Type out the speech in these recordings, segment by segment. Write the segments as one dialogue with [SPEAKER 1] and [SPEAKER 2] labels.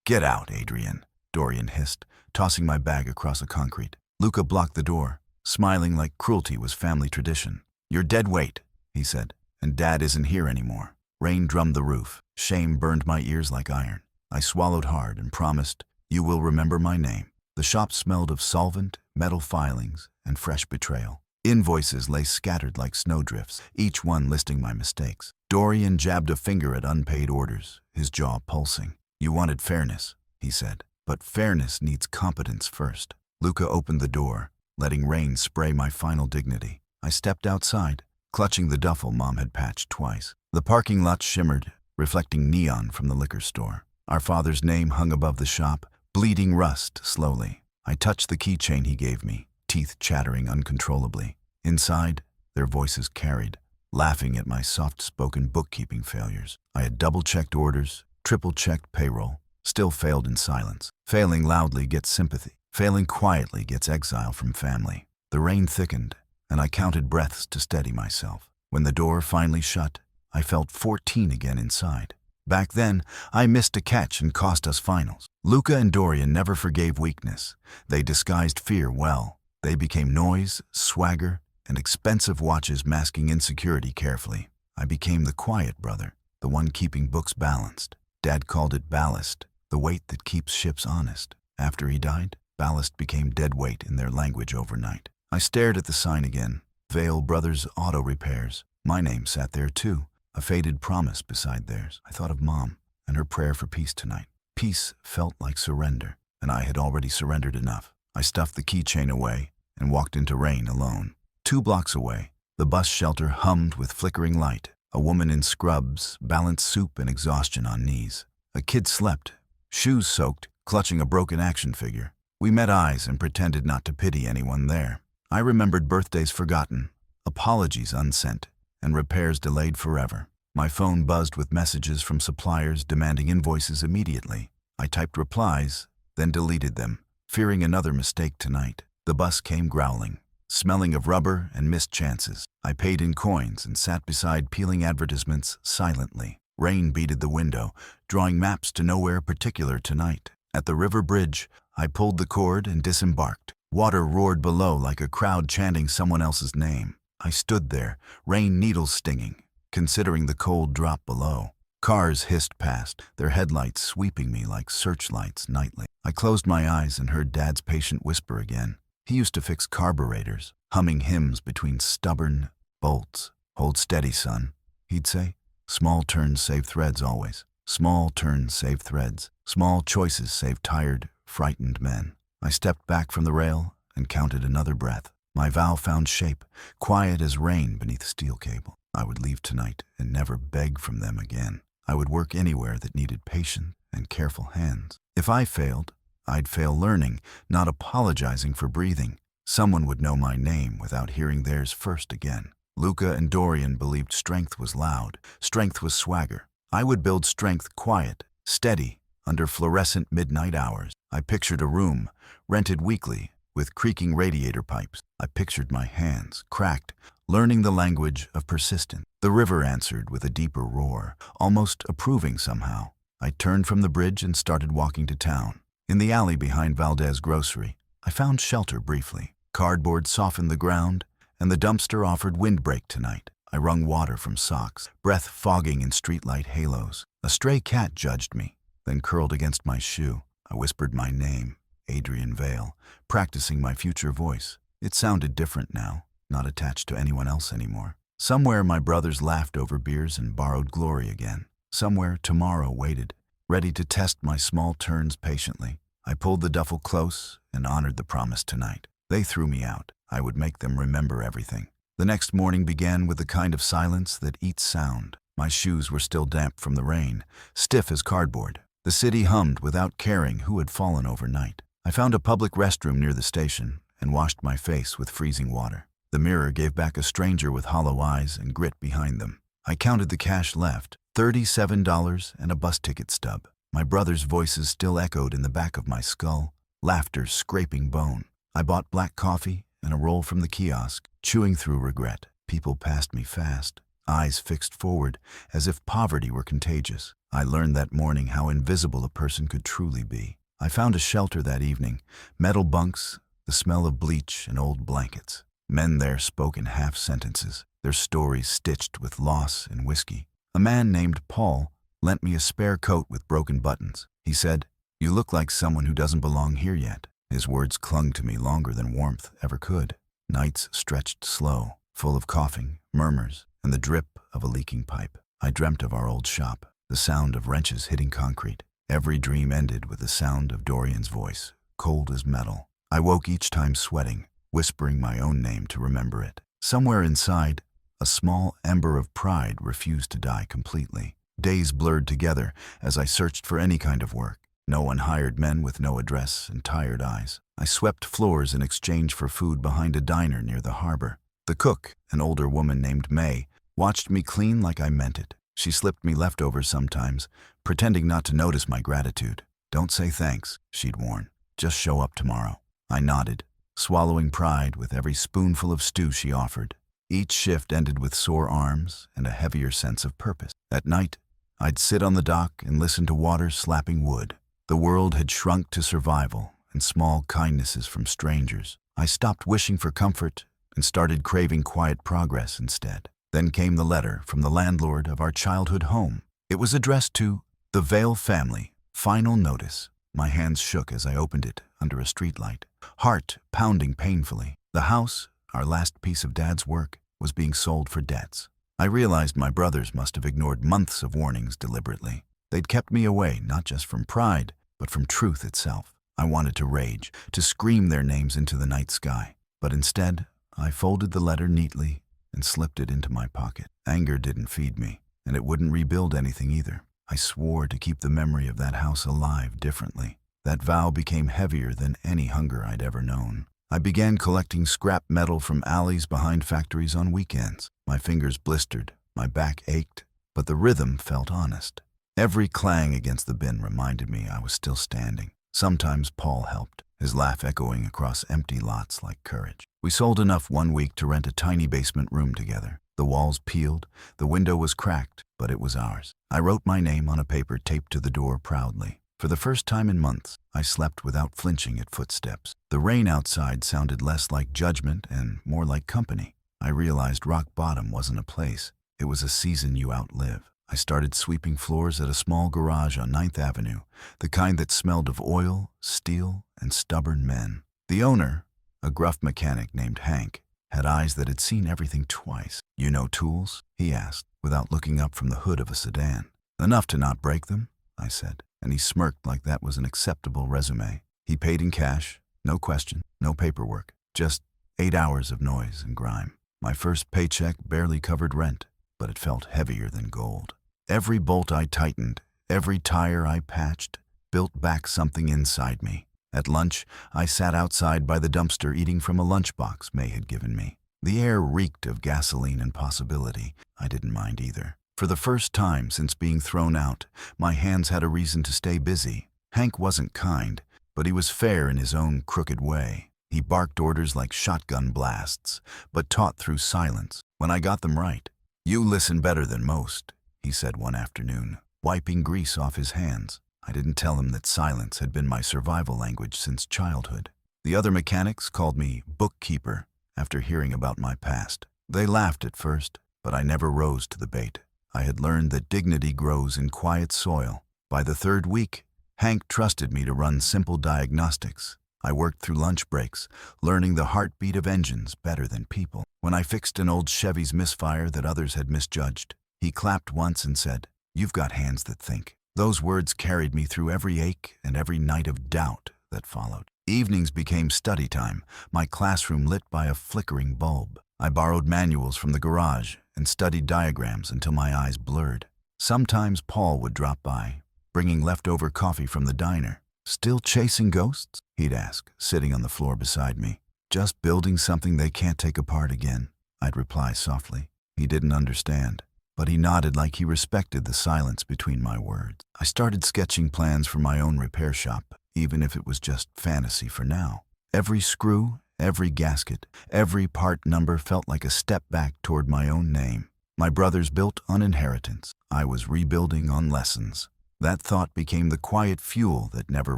[SPEAKER 1] "Get out, Adrian," Dorian hissed, tossing my bag across the concrete. Luca blocked the door, smiling like cruelty was family tradition. "You're dead weight," he said, "and Dad isn't here anymore." Rain drummed the roof. Shame burned my ears like iron. I swallowed hard and promised, "You will remember my name." The shop smelled of solvent, metal filings, and fresh betrayal. Invoices lay scattered like snowdrifts, each one listing my mistakes. Dorian jabbed a finger at unpaid orders, his jaw pulsing. "You wanted fairness," he said, "but fairness needs competence first." Luca opened the door, letting rain spray my final dignity. I stepped outside, clutching the duffel Mom had patched twice. The parking lot shimmered, reflecting neon from the liquor store. Our father's name hung above the shop, bleeding rust slowly. I touched the keychain he gave me, teeth chattering uncontrollably. Inside, their voices carried, laughing at my soft-spoken bookkeeping failures. I had double-checked orders, triple-checked payroll, still failed in silence. Failing loudly gets sympathy. Failing quietly gets exile from family. The rain thickened, and I counted breaths to steady myself. When the door finally shut, I felt 14 again inside. Back then, I missed a catch and cost us finals. Luca and Dorian never forgave weakness. They disguised fear well. They became noise, swagger, and expensive watches masking insecurity carefully. I became the quiet brother, the one keeping books balanced. Dad called it ballast, the weight that keeps ships honest. After he died, ballast became dead weight in their language overnight. I stared at the sign again, Vale Brothers Auto Repairs. My name sat there too, a faded promise beside theirs. I thought of Mom and her prayer for peace tonight. Peace felt like surrender, and I had already surrendered enough. I stuffed the keychain away and walked into rain alone. 2 blocks away, the bus shelter hummed with flickering light. A woman in scrubs balanced soup and exhaustion on knees. A kid slept, shoes soaked, clutching a broken action figure. We met eyes and pretended not to pity anyone there. I remembered birthdays forgotten, apologies unsent, and repairs delayed forever. My phone buzzed with messages from suppliers demanding invoices immediately. I typed replies, then deleted them, fearing another mistake tonight. The bus came growling, smelling of rubber and missed chances. I paid in coins and sat beside peeling advertisements silently. Rain beaded the window, drawing maps to nowhere particular tonight. At the river bridge, I pulled the cord and disembarked. Water roared below like a crowd chanting someone else's name. I stood there, rain needles stinging, considering the cold drop below. Cars hissed past, their headlights sweeping me like searchlights nightly. I closed my eyes and heard Dad's patient whisper again. He used to fix carburetors, humming hymns between stubborn bolts. "Hold steady, son," he'd say. "Small turns save threads always. Small turns save threads. Small choices save tired, frightened men." I stepped back from the rail and counted another breath. My vow found shape, quiet as rain beneath steel cable. I would leave tonight and never beg from them again. I would work anywhere that needed patient and careful hands. If I failed, I'd fail learning, not apologizing for breathing. Someone would know my name without hearing theirs first again. Luca and Dorian believed strength was loud, strength was swagger. I would build strength quiet, steady, under fluorescent midnight hours. I pictured a room, rented weekly, with creaking radiator pipes. I pictured my hands, cracked, learning the language of persistence. The river answered with a deeper roar, almost approving somehow. I turned from the bridge and started walking to town. In the alley behind Valdez Grocery, I found shelter briefly. Cardboard softened the ground, and the dumpster offered windbreak tonight. I wrung water from socks, breath fogging in streetlight halos. A stray cat judged me, then curled against my shoe. I whispered my name, Adrian Vale, practicing my future voice. It sounded different now, not attached to anyone else anymore. Somewhere my brothers laughed over beers and borrowed glory again. Somewhere tomorrow waited, ready to test my small turns patiently. I pulled the duffel close and honored the promise tonight. They threw me out. I would make them remember everything. The next morning began with the kind of silence that eats sound. My shoes were still damp from the rain, stiff as cardboard. The city hummed without caring who had fallen overnight. I found a public restroom near the station and washed my face with freezing water. The mirror gave back a stranger with hollow eyes and grit behind them. I counted the cash left, $37 and a bus ticket stub. My brothers' voices still echoed in the back of my skull, laughter scraping bone. I bought black coffee and a roll from the kiosk, chewing through regret. People passed me fast. eyes fixed forward, as if poverty were contagious. I learned that morning how invisible a person could truly be. I found a shelter that evening, metal bunks, the smell of bleach and old blankets. Men there spoke in half sentences, their stories stitched with loss and whiskey. A man named Paul lent me a spare coat with broken buttons. He said, "You look like someone who doesn't belong here yet." His words clung to me longer than warmth ever could. Nights stretched slow, full of coughing, murmurs, and the drip of a leaking pipe. I dreamt of our old shop, the sound of wrenches hitting concrete. Every dream ended with the sound of Dorian's voice, cold as metal. I woke each time sweating, whispering my own name to remember it. Somewhere inside, a small ember of pride refused to die completely. Days blurred together as I searched for any kind of work. No one hired men with no address and tired eyes. I swept floors in exchange for food behind a diner near the harbor. The cook, an older woman named May, watched me clean like I meant it. She slipped me leftovers sometimes, pretending not to notice my gratitude. "Don't say thanks," she'd warn. "Just show up tomorrow." I nodded, swallowing pride with every spoonful of stew she offered. Each shift ended with sore arms and a heavier sense of purpose. At night, I'd sit on the dock and listen to water slapping wood. The world had shrunk to survival and small kindnesses from strangers. I stopped wishing for comfort and started craving quiet progress instead. Then came the letter from the landlord of our childhood home. It was addressed to the Vale family. Final notice. My hands shook as I opened it under a streetlight, heart pounding painfully. The house, our last piece of Dad's work, was being sold for debts. I realized my brothers must have ignored months of warnings deliberately. They'd kept me away not just from pride, but from truth itself. I wanted to rage, to scream their names into the night sky. But instead, I folded the letter neatly and slipped it into my pocket. Anger didn't feed me, and it wouldn't rebuild anything either. I swore to keep the memory of that house alive differently. That vow became heavier than any hunger I'd ever known. I began collecting scrap metal from alleys behind factories on weekends. My fingers blistered, my back ached, but the rhythm felt honest. Every clang against the bin reminded me I was still standing. Sometimes Paul helped, his laugh echoing across empty lots like courage. We sold enough one week to rent a tiny basement room together. The walls peeled, the window was cracked, but it was ours. I wrote my name on a paper taped to the door proudly. For the first time in months, I slept without flinching at footsteps. The rain outside sounded less like judgment and more like company. I realized rock bottom wasn't a place. It was a season you outlive. I started sweeping floors at a small garage on 9th Avenue, the kind that smelled of oil, steel, and stubborn men. The owner, a gruff mechanic named Hank, had eyes that had seen everything twice. "You know tools?" he asked, without looking up from the hood of a sedan. "Enough to not break them," I said, and he smirked like that was an acceptable resume. He paid in cash, no question, no paperwork, just 8 hours of noise and grime. My first paycheck barely covered rent, but it felt heavier than gold. Every bolt I tightened, every tire I patched, built back something inside me. At lunch, I sat outside by the dumpster eating from a lunchbox May had given me. The air reeked of gasoline and possibility. I didn't mind either. For the first time since being thrown out, my hands had a reason to stay busy. Hank wasn't kind, but he was fair in his own crooked way. He barked orders like shotgun blasts, but taught through silence when I got them right. "You listen better than most," he said one afternoon, wiping grease off his hands. I didn't tell him that silence had been my survival language since childhood. The other mechanics called me bookkeeper after hearing about my past. They laughed at first, but I never rose to the bait. I had learned that dignity grows in quiet soil. By the third week, Hank trusted me to run simple diagnostics. I worked through lunch breaks, learning the heartbeat of engines better than people. When I fixed an old Chevy's misfire that others had misjudged, he clapped once and said, "You've got hands that think." Those words carried me through every ache and every night of doubt that followed. Evenings became study time, my classroom lit by a flickering bulb. I borrowed manuals from the garage and studied diagrams until my eyes blurred. Sometimes Paul would drop by, bringing leftover coffee from the diner. "Still chasing ghosts?" he'd ask, sitting on the floor beside me. "Just building something they can't take apart again," I'd reply softly. He didn't understand, but he nodded like he respected the silence between my words. I started sketching plans for my own repair shop, even if it was just fantasy for now. Every screw, every gasket, every part number felt like a step back toward my own name. My brothers built on inheritance. I was rebuilding on lessons. That thought became the quiet fuel that never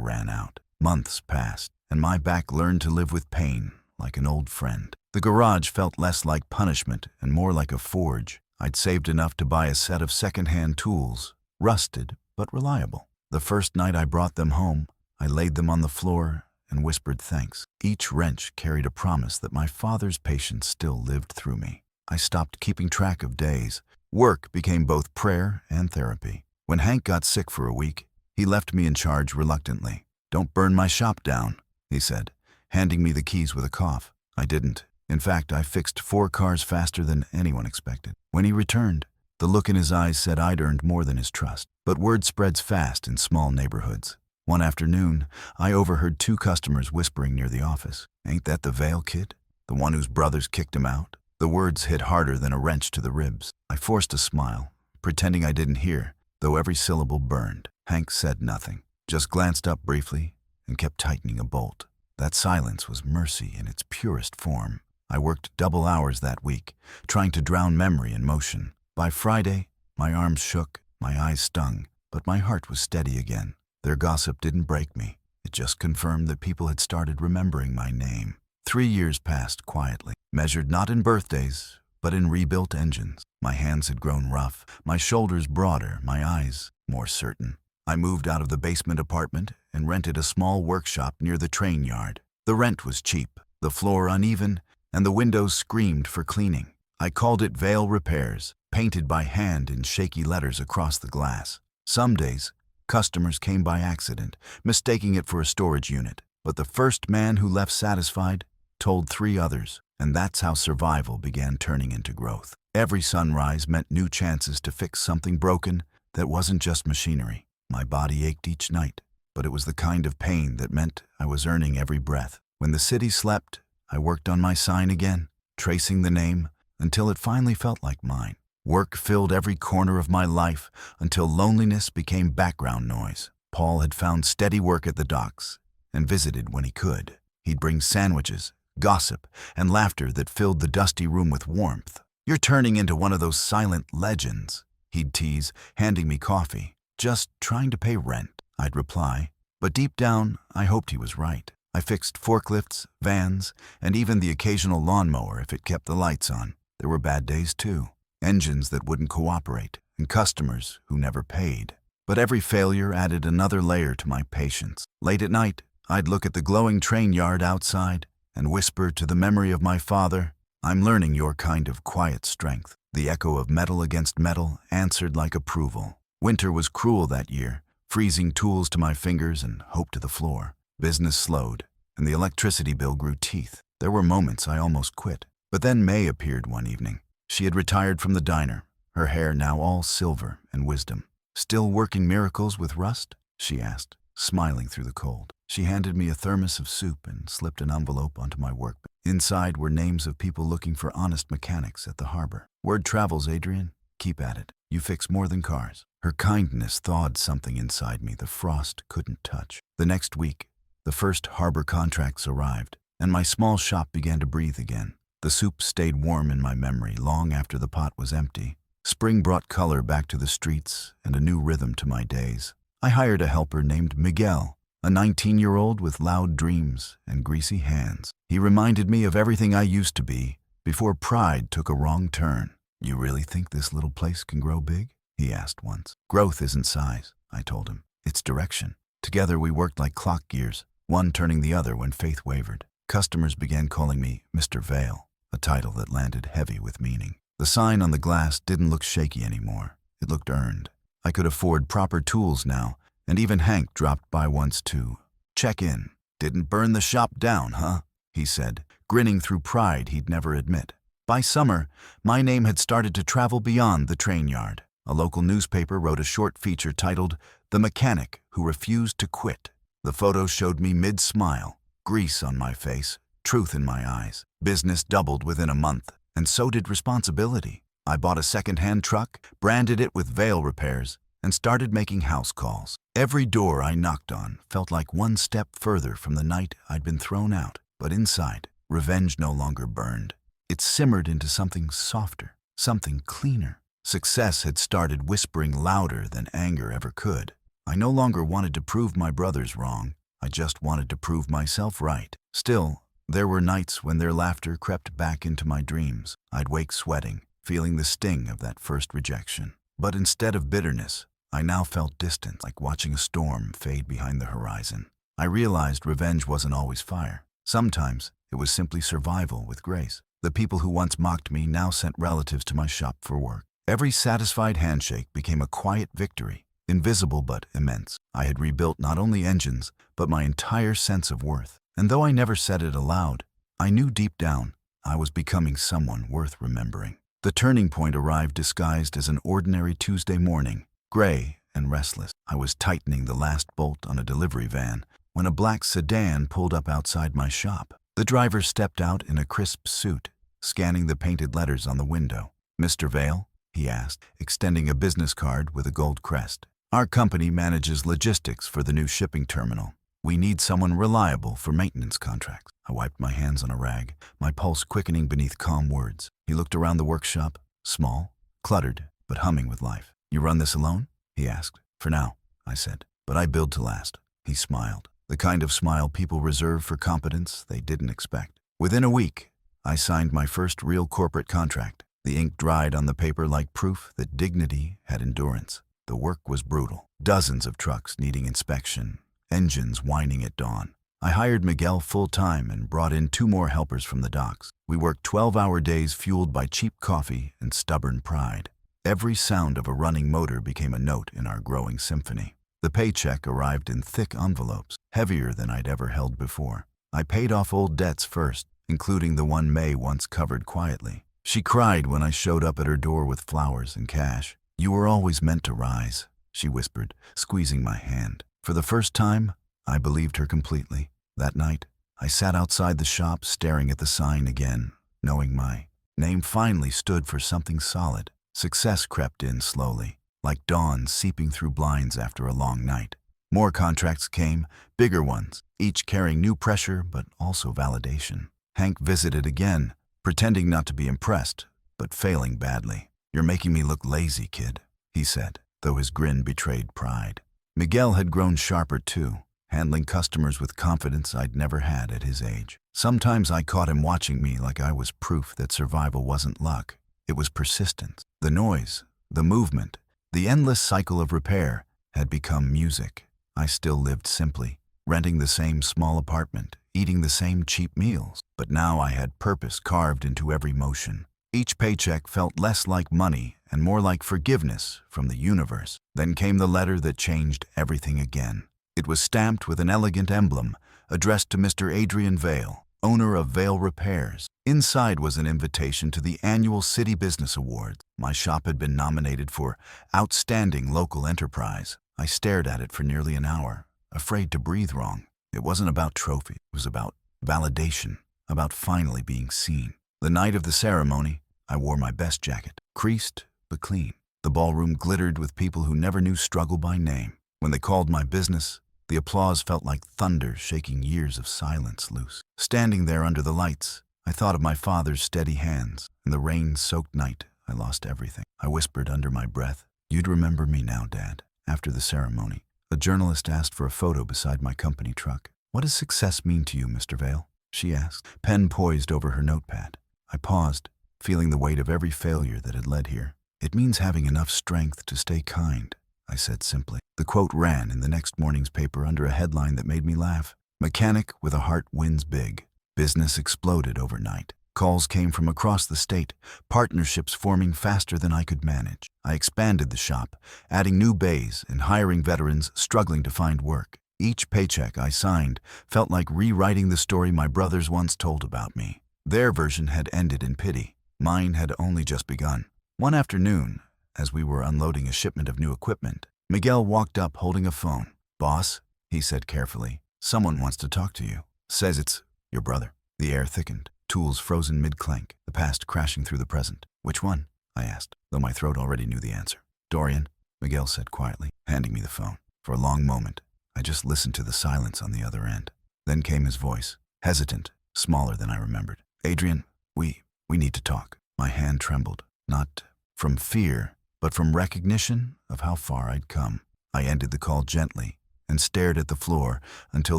[SPEAKER 1] ran out. Months passed, and my back learned to live with pain, like an old friend. The garage felt less like punishment and more like a forge. I'd saved enough to buy a set of second-hand tools, rusted but reliable. The first night I brought them home, I laid them on the floor and whispered thanks. Each wrench carried a promise that my father's patience still lived through me. I stopped keeping track of days. Work became both prayer and therapy. When Hank got sick for a week, he left me in charge reluctantly. "Don't burn my shop down," he said, handing me the keys with a cough. I didn't. In fact, I fixed 4 cars faster than anyone expected. When he returned, the look in his eyes said I'd earned more than his trust. But word spreads fast in small neighborhoods. One afternoon, I overheard 2 customers whispering near the office. "Ain't that the Vale kid? The one whose brothers kicked him out?" The words hit harder than a wrench to the ribs. I forced a smile, pretending I didn't hear, though every syllable burned. Hank said nothing, just glanced up briefly and kept tightening a bolt. That silence was mercy in its purest form. I worked double hours that week, trying to drown memory in motion. By Friday, my arms shook, my eyes stung, but my heart was steady again. Their gossip didn't break me. It just confirmed that people had started remembering my name. 3 years passed quietly, measured not in birthdays, but in rebuilt engines. My hands had grown rough, my shoulders broader, my eyes more certain. I moved out of the basement apartment and rented a small workshop near the train yard. The rent was cheap, the floor uneven, and the windows screamed for cleaning. I called it Vale Repairs, painted by hand in shaky letters across the glass. Some days, customers came by accident, mistaking it for a storage unit. But the first man who left satisfied told 3 others, and that's how survival began turning into growth. Every sunrise meant new chances to fix something broken that wasn't just machinery. My body ached each night, but it was the kind of pain that meant I was earning every breath. When the city slept, I worked on my sign again, tracing the name until it finally felt like mine. Work filled every corner of my life until loneliness became background noise. Paul had found steady work at the docks and visited when he could. He'd bring sandwiches, gossip, and laughter that filled the dusty room with warmth. "You're turning into one of those silent legends," he'd tease, handing me coffee. "Just trying to pay rent," I'd reply. But deep down, I hoped he was right. I fixed forklifts, vans, and even the occasional lawnmower if it kept the lights on. There were bad days too. Engines that wouldn't cooperate, and customers who never paid. But every failure added another layer to my patience. Late at night, I'd look at the glowing train yard outside and whisper to the memory of my father, "I'm learning your kind of quiet strength." The echo of metal against metal answered like approval. Winter was cruel that year, freezing tools to my fingers and hope to the floor. Business slowed, and the electricity bill grew teeth. There were moments I almost quit. But then May appeared one evening. She had retired from the diner, her hair now all silver and wisdom. "Still working miracles with rust?" she asked, smiling through the cold. She handed me a thermos of soup and slipped an envelope onto my workbench. Inside were names of people looking for honest mechanics at the harbor. "Word travels, Adrian. Keep at it. You fix more than cars." Her kindness thawed something inside me the frost couldn't touch. The next week, the first harbor contracts arrived, and my small shop began to breathe again. The soup stayed warm in my memory long after the pot was empty. Spring brought color back to the streets and a new rhythm to my days. I hired a helper named Miguel, a 19-year-old with loud dreams and greasy hands. He reminded me of everything I used to be before pride took a wrong turn. "You really think this little place can grow big?" he asked once. "Growth isn't size," I told him. "It's direction." Together we worked like clock gears, one turning the other when faith wavered. Customers began calling me Mr. Vale, a title that landed heavy with meaning. The sign on the glass didn't look shaky anymore. It looked earned. I could afford proper tools now, and even Hank dropped by once to check in. "Didn't burn the shop down, huh?" he said, grinning through pride he'd never admit. By summer, my name had started to travel beyond the train yard. A local newspaper wrote a short feature titled "The Mechanic Who Refused to Quit." The photo showed me mid-smile, grease on my face, truth in my eyes. Business doubled within a month, and so did responsibility. I bought a second-hand truck, branded it with Vale Repairs, and started making house calls. Every door I knocked on felt like one step further from the night I'd been thrown out. But inside, revenge no longer burned. It simmered into something softer, something cleaner. Success had started whispering louder than anger ever could. I no longer wanted to prove my brothers wrong. I just wanted to prove myself right. Still, there were nights when their laughter crept back into my dreams. I'd wake sweating, feeling the sting of that first rejection. But instead of bitterness, I now felt distant, like watching a storm fade behind the horizon. I realized revenge wasn't always fire. Sometimes it was simply survival with grace. The people who once mocked me now sent relatives to my shop for work. Every satisfied handshake became a quiet victory, invisible but immense. I had rebuilt not only engines, but my entire sense of worth. And though I never said it aloud, I knew deep down I was becoming someone worth remembering. The turning point arrived disguised as an ordinary Tuesday morning, gray and restless. I was tightening the last bolt on a delivery van when a black sedan pulled up outside my shop. The driver stepped out in a crisp suit, scanning the painted letters on the window. "Mr. Vale?" he asked, extending a business card with a gold crest. "Our company manages logistics for the new shipping terminal. We need someone reliable for maintenance contracts." I wiped my hands on a rag, my pulse quickening beneath calm words. He looked around the workshop, small, cluttered, but humming with life. "You run this alone?" he asked. "For now," I said, "but I build to last." He smiled, the kind of smile people reserve for competence they didn't expect. Within a week, I signed my first real corporate contract. The ink dried on the paper like proof that dignity had endurance. The work was brutal. Dozens of trucks needing inspection, engines whining at dawn. I hired Miguel full-time and brought in 2 more helpers from the docks. We worked 12-hour days fueled by cheap coffee and stubborn pride. Every sound of a running motor became a note in our growing symphony. The paycheck arrived in thick envelopes, heavier than I'd ever held before. I paid off old debts first, including the one May once covered quietly. She cried when I showed up at her door with flowers and cash. "You were always meant to rise," she whispered, squeezing my hand. For the first time, I believed her completely. That night, I sat outside the shop staring at the sign again, knowing my name finally stood for something solid. Success crept in slowly, like dawn seeping through blinds after a long night. More contracts came, bigger ones, each carrying new pressure but also validation. Hank visited again, pretending not to be impressed, but failing badly. "You're making me look lazy, kid," he said, though his grin betrayed pride. Miguel had grown sharper too, handling customers with confidence I'd never had at his age. Sometimes I caught him watching me like I was proof that survival wasn't luck. It was persistence. The noise, the movement, the endless cycle of repair had become music. I still lived simply, renting the same small apartment, eating the same cheap meals. But now I had purpose carved into every motion. Each paycheck felt less like money and more like forgiveness from the universe. Then came the letter that changed everything again. It was stamped with an elegant emblem, addressed to Mr. Adrian Vale, owner of Vale Repairs. Inside was an invitation to the annual City Business Awards. My shop had been nominated for Outstanding Local Enterprise. I stared at it for nearly an hour, afraid to breathe wrong. It wasn't about trophy. It was about validation, about finally being seen. The night of the ceremony, I wore my best jacket, creased but clean. The ballroom glittered with people who never knew struggle by name. When they called my business, the applause felt like thunder shaking years of silence loose. Standing there under the lights, I thought of my father's steady hands. In the rain-soaked night, I lost everything. I whispered under my breath, "You'd remember me now, Dad." After the ceremony, a journalist asked for a photo beside my company truck. "What does success mean to you, Mr. Vale?" she asked, pen poised over her notepad. I paused, feeling the weight of every failure that had led here. "It means having enough strength to stay kind," I said simply. The quote ran in the next morning's paper under a headline that made me laugh. "Mechanic with a heart wins big." Business exploded overnight. Calls came from across the state, partnerships forming faster than I could manage. I expanded the shop, adding new bays and hiring veterans struggling to find work. Each paycheck I signed felt like rewriting the story my brothers once told about me. Their version had ended in pity. Mine had only just begun. One afternoon, as we were unloading a shipment of new equipment, Miguel walked up holding a phone. "Boss," he said carefully, "someone wants to talk to you. Says it's your brother." The air thickened, tools frozen mid-clank, the past crashing through the present. "Which one?" I asked, though my throat already knew the answer. "Dorian," Miguel said quietly, handing me the phone. For a long moment, I just listened to the silence on the other end. Then came his voice, hesitant, smaller than I remembered. "Adrian, we need to talk." My hand trembled. Not from fear, but from recognition of how far I'd come. I ended the call gently and stared at the floor until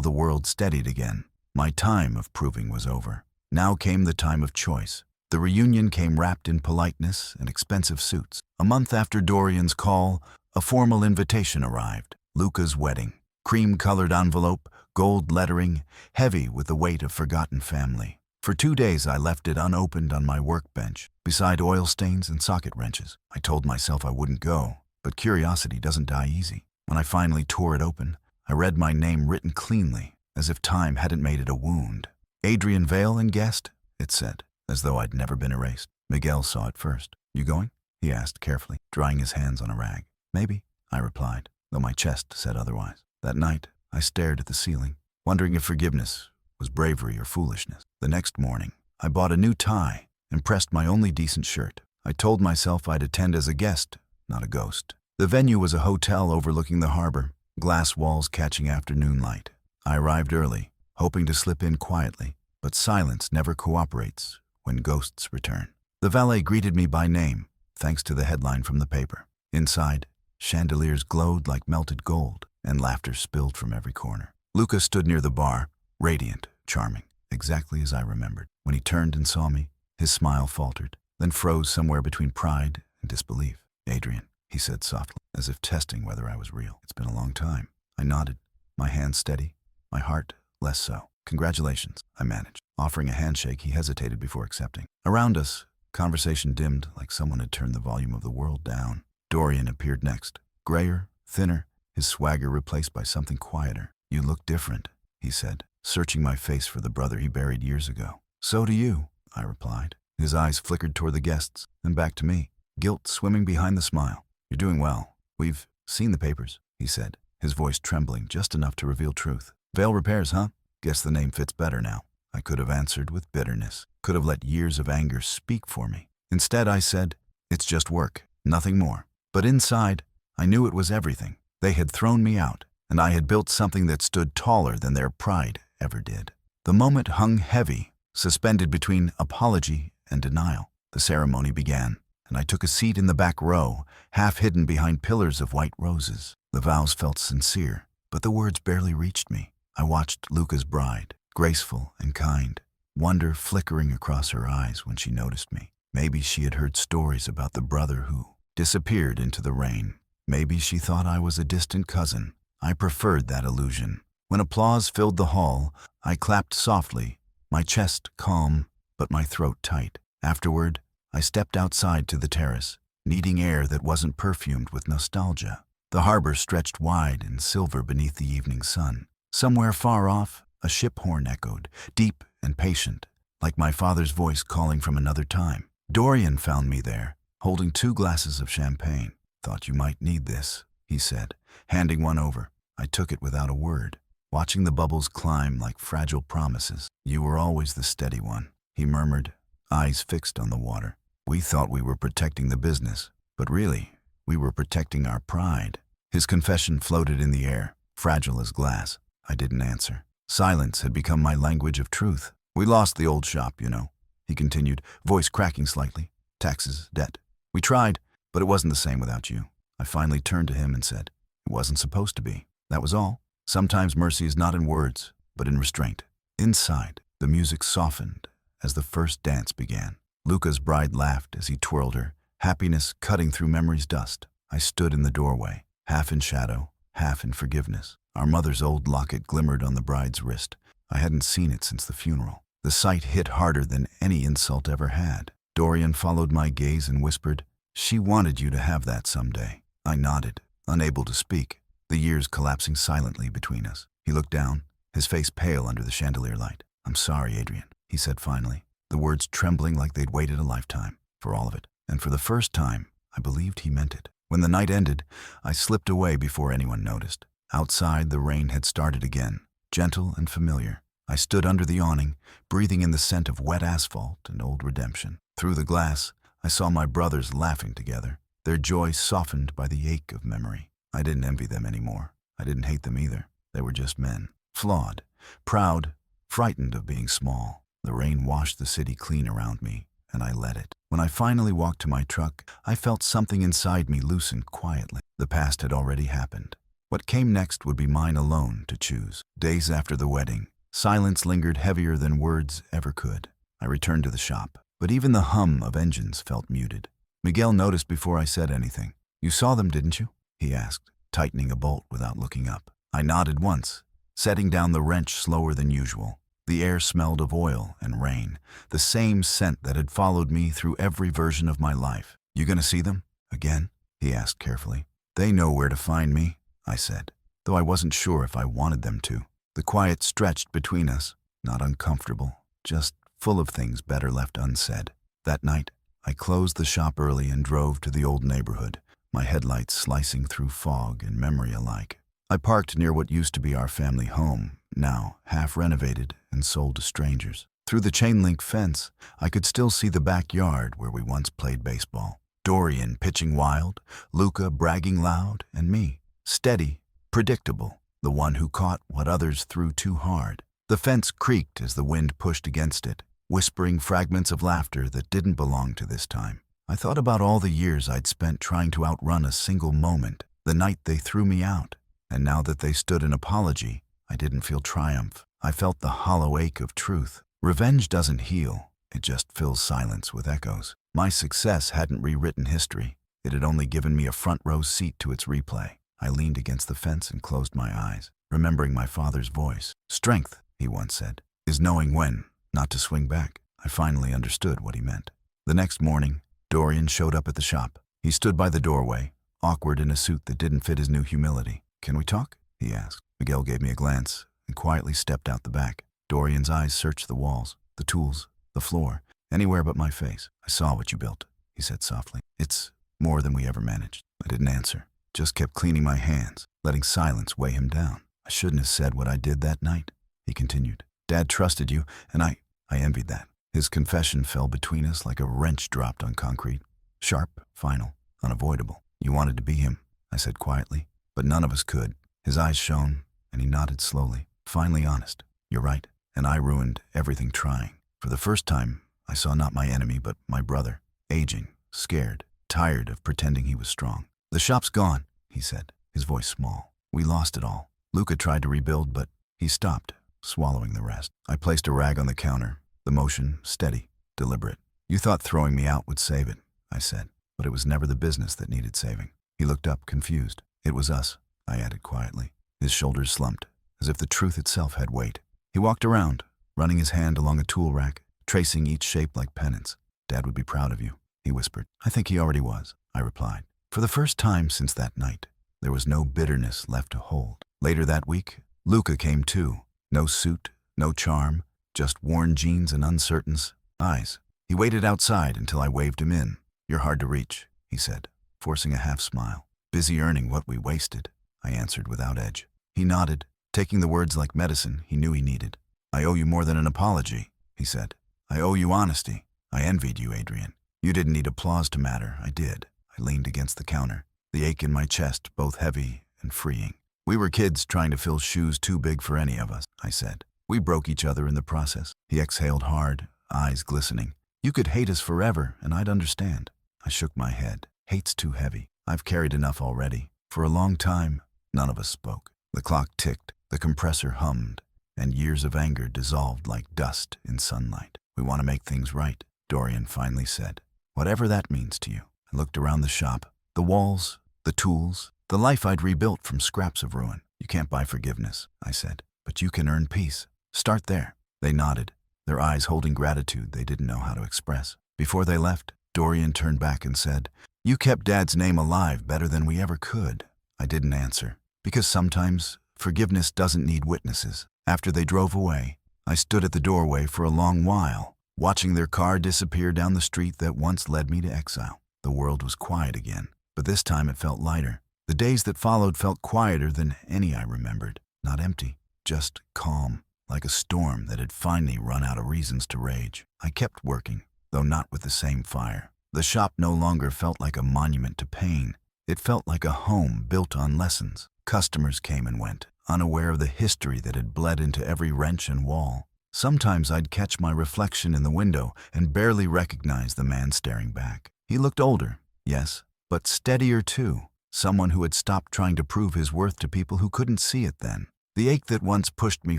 [SPEAKER 1] the world steadied again. My time of proving was over. Now came the time of choice. The reunion came wrapped in politeness and expensive suits. A month after Dorian's call, a formal invitation arrived. Luca's wedding. Cream-colored envelope, gold lettering, heavy with the weight of forgotten family. For 2 days I left it unopened on my workbench, beside oil stains and socket wrenches. I told myself I wouldn't go, but curiosity doesn't die easy. When I finally tore it open, I read my name written cleanly, as if time hadn't made it a wound. Adrian Vale and guest, it said, as though I'd never been erased. Miguel saw it first. You going? He asked carefully, drying his hands on a rag. Maybe, I replied, though my chest said otherwise. That night, I stared at the ceiling, wondering if forgiveness was bravery or foolishness. The next morning, I bought a new tie and pressed my only decent shirt. I told myself I'd attend as a guest, not a ghost. The venue was a hotel overlooking the harbor, glass walls catching afternoon light. I arrived early, hoping to slip in quietly, but silence never cooperates when ghosts return. The valet greeted me by name, thanks to the headline from the paper. Inside, chandeliers glowed like melted gold, and laughter spilled from every corner. Luca stood near the bar, radiant, charming, exactly as I remembered. When he turned and saw me, his smile faltered, then froze somewhere between pride and disbelief. Adrian, he said softly, as if testing whether I was real. It's been a long time. I nodded, my hand steady, my heart less so. Congratulations, I managed. Offering a handshake, he hesitated before accepting. Around us, conversation dimmed like someone had turned the volume of the world down. Dorian appeared next, grayer, thinner, his swagger replaced by something quieter. You look different, he said, searching my face for the brother he buried years ago. So do you, I replied. His eyes flickered toward the guests, then back to me, guilt swimming behind the smile. You're doing well. We've seen the papers, he said, his voice trembling just enough to reveal truth. Vale Repairs, huh? Guess the name fits better now. I could have answered with bitterness, could have let years of anger speak for me. Instead, I said, it's just work, nothing more. But inside, I knew it was everything. They had thrown me out, and I had built something that stood taller than their pride ever did. The moment hung heavy, suspended between apology and denial. The ceremony began, and I took a seat in the back row, half hidden behind pillars of white roses. The vows felt sincere, but the words barely reached me. I watched Luca's bride, graceful and kind, wonder flickering across her eyes when she noticed me. Maybe she had heard stories about the brother who disappeared into the rain. Maybe she thought I was a distant cousin. I preferred that illusion. When applause filled the hall, I clapped softly, my chest calm, but my throat tight. Afterward, I stepped outside to the terrace, needing air that wasn't perfumed with nostalgia. The harbor stretched wide and silver beneath the evening sun. Somewhere far off, a ship horn echoed, deep and patient, like my father's voice calling from another time. Dorian found me there, holding 2 glasses of champagne. Thought you might need this, he said, handing one over. I took it without a word, watching the bubbles climb like fragile promises. You were always the steady one, he murmured, eyes fixed on the water. We thought we were protecting the business, but really, we were protecting our pride. His confession floated in the air, fragile as glass. I didn't answer. Silence had become my language of truth. We lost the old shop, you know, he continued, voice cracking slightly. Taxes, debt. We tried, but it wasn't the same without you. I finally turned to him and said, it wasn't supposed to be. That was all. Sometimes mercy is not in words, but in restraint. Inside, the music softened as the first dance began. Luca's bride laughed as he twirled her, happiness cutting through memory's dust. I stood in the doorway, half in shadow, half in forgiveness. Our mother's old locket glimmered on the bride's wrist. I hadn't seen it since the funeral. The sight hit harder than any insult ever had. Dorian followed my gaze and whispered, she wanted you to have that someday. I nodded, unable to speak, the years collapsing silently between us. He looked down, his face pale under the chandelier light. I'm sorry, Adrian, he said finally, the words trembling like they'd waited a lifetime for all of it. And for the first time, I believed he meant it. When the night ended, I slipped away before anyone noticed. Outside, the rain had started again, gentle and familiar. I stood under the awning, breathing in the scent of wet asphalt and old redemption. Through the glass, I saw my brothers laughing together, their joy softened by the ache of memory. I didn't envy them anymore. I didn't hate them either. They were just men, flawed, proud, frightened of being small. The rain washed the city clean around me, and I let it. When I finally walked to my truck, I felt something inside me loosen quietly. The past had already happened. What came next would be mine alone to choose. Days after the wedding, silence lingered heavier than words ever could. I returned to the shop, but even the hum of engines felt muted. Miguel noticed before I said anything. "You saw them, didn't you?" he asked, tightening a bolt without looking up. I nodded once, setting down the wrench slower than usual. The air smelled of oil and rain, the same scent that had followed me through every version of my life. "You gonna see them again?" he asked carefully. "They know where to find me," I said, though I wasn't sure if I wanted them to. The quiet stretched between us, not uncomfortable, just full of things better left unsaid. That night, I closed the shop early and drove to the old neighborhood, my headlights slicing through fog and memory alike. I parked near what used to be our family home, now half renovated and sold to strangers. Through the chain-link fence, I could still see the backyard where we once played baseball. Dorian pitching wild, Luca bragging loud, and me, steady, predictable, the one who caught what others threw too hard. The fence creaked as the wind pushed against it, whispering fragments of laughter that didn't belong to this time. I thought about all the years I'd spent trying to outrun a single moment, the night they threw me out, and now that they stood an apology, I didn't feel triumph. I felt the hollow ache of truth. Revenge doesn't heal, it just fills silence with echoes. My success hadn't rewritten history. It had only given me a front-row seat to its replay. I leaned against the fence and closed my eyes, remembering my father's voice. "Strength," he once said, "is knowing when not to swing back." I finally understood what he meant. The next morning, Dorian showed up at the shop. He stood by the doorway, awkward in a suit that didn't fit his new humility. "Can we talk?" he asked. Miguel gave me a glance and quietly stepped out the back. Dorian's eyes searched the walls, the tools, the floor, anywhere but my face. "I saw what you built," he said softly. "It's more than we ever managed." I didn't answer, just kept cleaning my hands, letting silence weigh him down. "I shouldn't have said what I did that night," he continued. "Dad trusted you, and I envied that." His confession fell between us like a wrench dropped on concrete. Sharp, final, unavoidable. "You wanted to be him," I said quietly, "but none of us could." His eyes shone, and he nodded slowly. "Finally honest. You're right, and I ruined everything trying." For the first time, I saw not my enemy, but my brother, aging, scared, tired of pretending he was strong. "The shop's gone," he said, his voice small. "We lost it all. Luca tried to rebuild, but he stopped, swallowing the rest." I placed a rag on the counter, the motion steady, deliberate. "You thought throwing me out would save it," I said, "but it was never the business that needed saving." He looked up, confused. "It was us," I added quietly. His shoulders slumped, as if the truth itself had weight. He walked around, running his hand along a tool rack, tracing each shape like pennants. "Dad would be proud of you," he whispered. "I think he already was," I replied. For the first time since that night, there was no bitterness left to hold. Later that week, Luca came too. No suit, no charm, just worn jeans and uncertain eyes. He waited outside until I waved him in. "You're hard to reach," he said, forcing a half smile. "Busy earning what we wasted," I answered without edge. He nodded, taking the words like medicine he knew he needed. "I owe you more than an apology," he said. "I owe you honesty. I envied you, Adrian. You didn't need applause to matter. I did." I leaned against the counter, the ache in my chest both heavy and freeing. "We were kids trying to fill shoes too big for any of us," I said. "We broke each other in the process." He exhaled hard, eyes glistening. "You could hate us forever, and I'd understand." I shook my head. "Hate's too heavy. I've carried enough already." For a long time, none of us spoke. The clock ticked, the compressor hummed, and years of anger dissolved like dust in sunlight. "We want to make things right," Dorian finally said. "Whatever that means to you." I looked around the shop, the walls, the tools, the life I'd rebuilt from scraps of ruin. "You can't buy forgiveness," I said, "but you can earn peace. Start there." They nodded, their eyes holding gratitude they didn't know how to express. Before they left, Dorian turned back and said, "You kept Dad's name alive better than we ever could." I didn't answer, because sometimes forgiveness doesn't need witnesses. After they drove away, I stood at the doorway for a long while, watching their car disappear down the street that once led me to exile. The world was quiet again, but this time it felt lighter. The days that followed felt quieter than any I remembered. Not empty, just calm, like a storm that had finally run out of reasons to rage. I kept working, though not with the same fire. The shop no longer felt like a monument to pain. It felt like a home built on lessons. Customers came and went, unaware of the history that had bled into every wrench and wall. Sometimes I'd catch my reflection in the window and barely recognize the man staring back. He looked older, yes, but steadier too. Someone who had stopped trying to prove his worth to people who couldn't see it then. The ache that once pushed me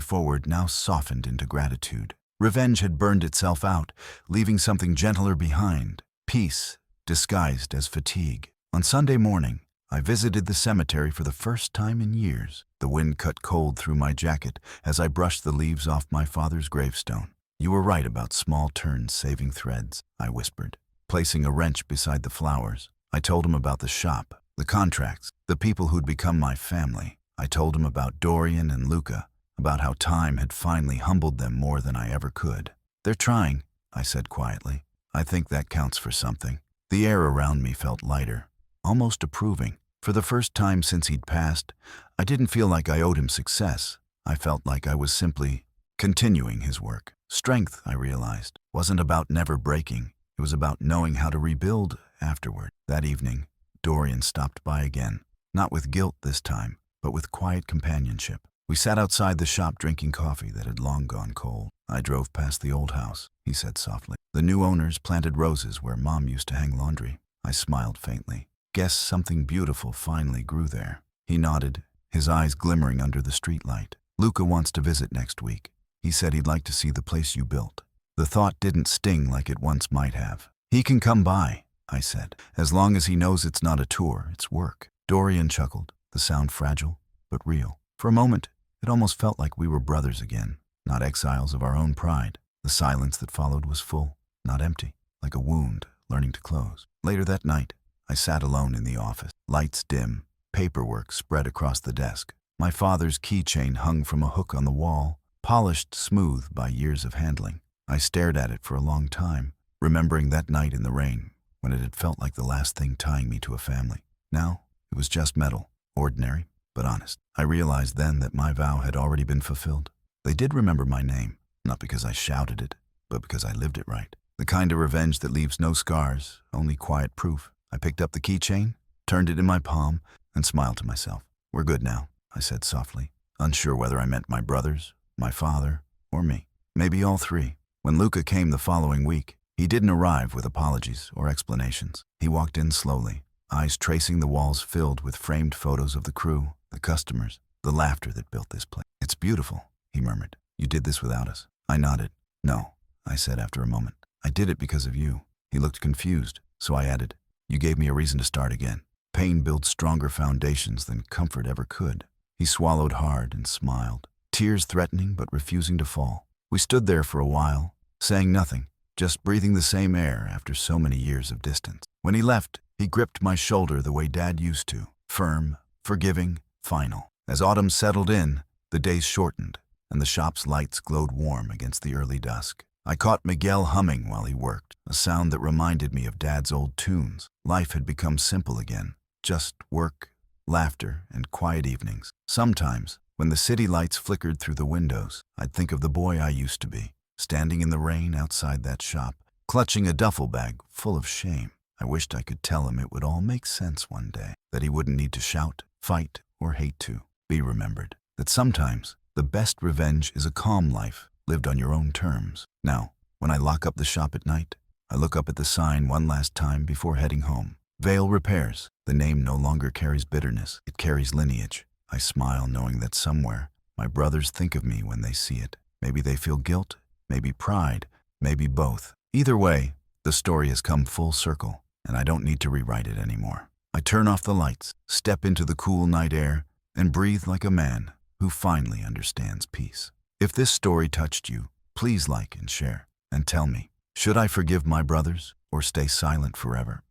[SPEAKER 1] forward now softened into gratitude. Revenge had burned itself out, leaving something gentler behind. Peace, disguised as fatigue. On Sunday morning, I visited the cemetery for the first time in years. The wind cut cold through my jacket as I brushed the leaves off my father's gravestone. "You were right about small turns saving threads," I whispered, placing a wrench beside the flowers. I told him about the shop, the contracts, the people who'd become my family. I told him about Dorian and Luca, about how time had finally humbled them more than I ever could. "They're trying," I said quietly. "I think that counts for something." The air around me felt lighter, almost approving. For the first time since he'd passed, I didn't feel like I owed him success. I felt like I was simply continuing his work. Strength, I realized, wasn't about never breaking. It was about knowing how to rebuild afterward. That evening, Dorian stopped by again, not with guilt this time, but with quiet companionship. We sat outside the shop drinking coffee that had long gone cold. "I drove past the old house," he said softly. "The new owners planted roses where Mom used to hang laundry." I smiled faintly. "Guess something beautiful finally grew there." He nodded, his eyes glimmering under the streetlight. "Luca wants to visit next week. He said he'd like to see the place you built." The thought didn't sting like it once might have. "He can come by," I said, "as long as he knows it's not a tour, it's work." Dorian chuckled, the sound fragile, but real. For a moment, it almost felt like we were brothers again, not exiles of our own pride. The silence that followed was full, not empty, like a wound learning to close. Later that night, I sat alone in the office. Lights dim, paperwork spread across the desk. My father's keychain hung from a hook on the wall, polished smooth by years of handling. I stared at it for a long time, remembering that night in the rain, when it had felt like the last thing tying me to a family. Now, it was just metal, ordinary, but honest. I realized then that my vow had already been fulfilled. They did remember my name, not because I shouted it, but because I lived it right. The kind of revenge that leaves no scars, only quiet proof. I picked up the keychain, turned it in my palm, and smiled to myself. "We're good now," I said softly, unsure whether I meant my brothers, my father, or me. Maybe all three. When Luca came the following week, he didn't arrive with apologies or explanations. He walked in slowly, eyes tracing the walls filled with framed photos of the crew, the customers, the laughter that built this place. "It's beautiful," he murmured. "You did this without us." I nodded. "No," I said after a moment. "I did it because of you." He looked confused, so I added, "You gave me a reason to start again." Pain builds stronger foundations than comfort ever could. He swallowed hard and smiled, tears threatening but refusing to fall. We stood there for a while, saying nothing, just breathing the same air after so many years of distance. When he left, he gripped my shoulder the way Dad used to, firm, forgiving, final. As autumn settled in, the days shortened, and the shop's lights glowed warm against the early dusk. I caught Miguel humming while he worked, a sound that reminded me of Dad's old tunes. Life had become simple again, just work, laughter, and quiet evenings. Sometimes, when the city lights flickered through the windows, I'd think of the boy I used to be, standing in the rain outside that shop, clutching a duffel bag full of shame. I wished I could tell him it would all make sense one day, that he wouldn't need to shout, fight, or hate to be remembered. That sometimes, the best revenge is a calm life, lived on your own terms. Now, when I lock up the shop at night, I look up at the sign one last time before heading home. Vale Repairs. The name no longer carries bitterness, it carries lineage. I smile knowing that somewhere, my brothers think of me when they see it. Maybe they feel guilt, maybe pride, maybe both. Either way, the story has come full circle, and I don't need to rewrite it anymore. I turn off the lights, step into the cool night air, and breathe like a man who finally understands peace. If this story touched you, please like and share, and tell me, should I forgive my brothers or stay silent forever?